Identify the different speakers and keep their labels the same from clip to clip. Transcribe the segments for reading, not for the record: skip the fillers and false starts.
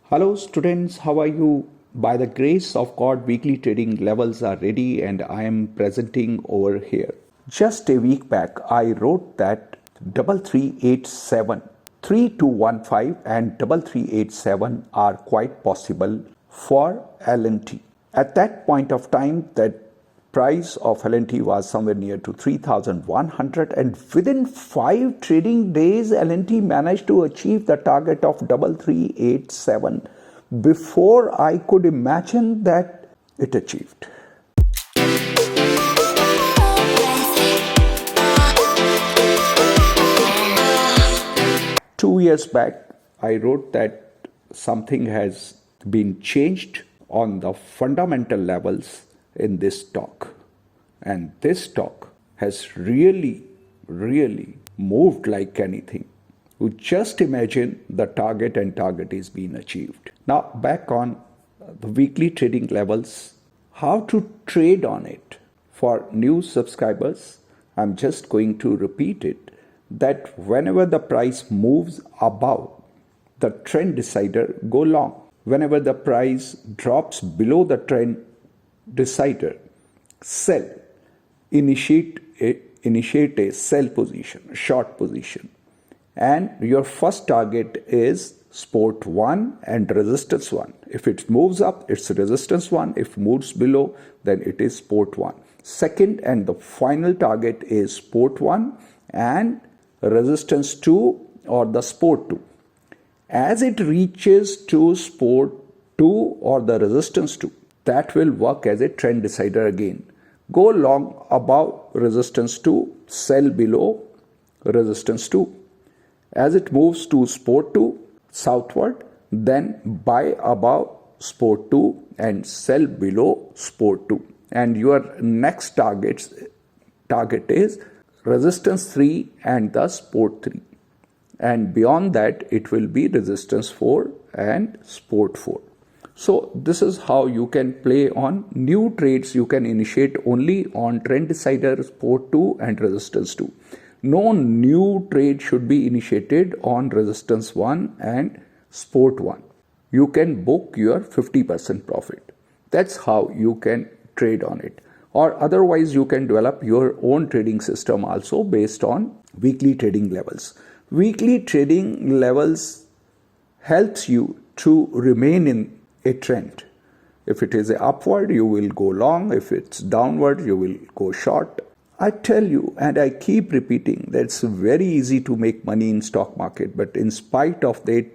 Speaker 1: Hello students, how are you? By the grace of God, weekly trading levels are ready and I am presenting over here. Just a week back, I wrote that 3387, 3215 and 3387 are quite possible for L&T. At that point of time, that price of L&T was somewhere near to 3,100, and within 5 trading days L&T managed to achieve the target of 3387 before I could imagine that it achieved. Two years back, I wrote that something has been changed on the fundamental levels in this stock, and this stock has really moved like anything. You just imagine the target, and target is being achieved. Now back on the weekly trading levels, how to trade on it. For new subscribers, I'm just going to repeat it, that whenever the price moves above the trend decider, go long. Whenever the price drops below the trend decider, sell. Initiate a sell position, short position. And your first target is support 1 and resistance 1. If it moves up, it's resistance 1. If moves below, then it is support 1. Second and the final target is support 1 and resistance 2 or the support 2. As it reaches to support 2 or the resistance 2, that will work as a trend decider again. Go long above resistance 2, sell below resistance 2. As it moves to support 2 southward, then buy above support 2 and sell below support 2. And your next target is resistance 3 and the support 3. And beyond that, it will be resistance 4 and support 4. So this is how you can play on new trades. You can initiate only on trend decider, support 2 and resistance 2. No new trade should be initiated on resistance 1 and support 1. You can book your 50% profit. That's how you can trade on it. Or otherwise, you can develop your own trading system also based on weekly trading levels. Weekly trading levels helps you to remain in a trend. If it is upward, you will go long. If it's downward, you will go short. I tell you, and I keep repeating, that it's very easy to make money in stock market, but in spite of that,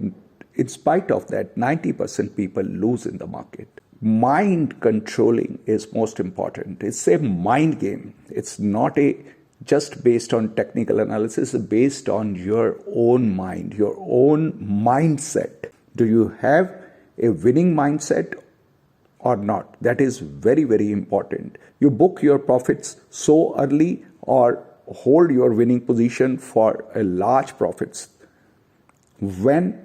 Speaker 1: 90% people lose in the market. Mind controlling is most important. It's a mind game. It's not just based on technical analysis, it's based on your own mind, your own mindset. Do you have a winning mindset or not? That is very important. You book your profits so early or hold your winning position for a large profits. When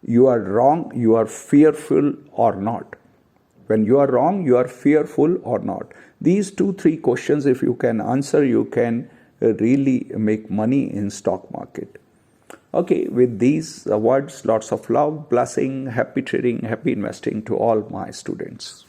Speaker 1: you are wrong, you are fearful or not. When you are wrong, you are fearful or not. These 2-3 questions, if you can answer, you can really make money in stock market. Okay, with these words, lots of love, blessing, happy trading, happy investing to all my students.